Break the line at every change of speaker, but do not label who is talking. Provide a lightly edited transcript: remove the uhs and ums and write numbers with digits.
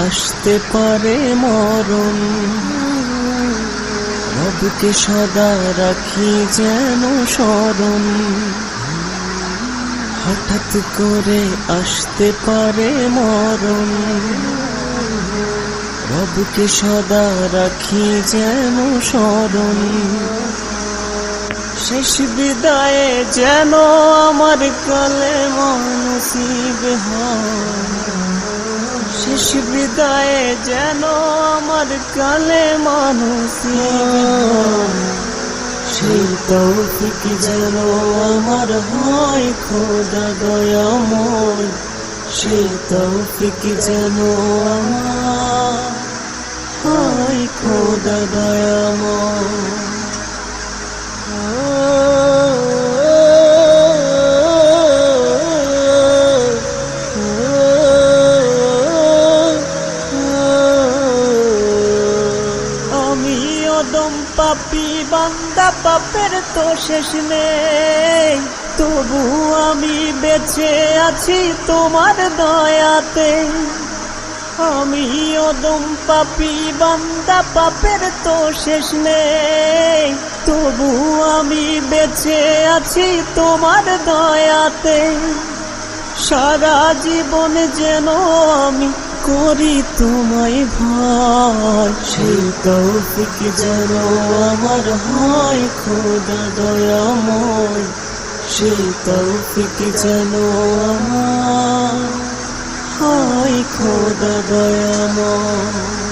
আসতে পারে মরণ। রবকে সদা রাখি যেন স্মরণ, হঠাৎ করে আসতে পারে মরণ। রবকে সদা রাখি যেন স্মরণ, শেষ বিদায়ে যেন আমার কালেমা নসিব হয়। শেষ বিদায়ে যেন আমার কালেমা নসিব হয়। সেই তৌফিক যেন আমার হয় খোদা দয়াময়। সেই তৌফিক যেন আমার হয় খোদা দয়াময়। আমি অদম পাপী বান্দা, পাপের তো শেষ নেই, তবু আমি বেঁচে আছি তোমার দয়াতে। আমি অদম পাপী বান্দা, পাপের তো শেষ নেই, তবু আমি বেঁচে আছি তোমার দয়াতে। সারা জীবন যেন আমি করি তোমায় ভয়। সেই তৌফিক যেন আমার হয় খোদা দয়াময়। সেই তৌফিক যেন আমার হয় খোদা দয়াময়।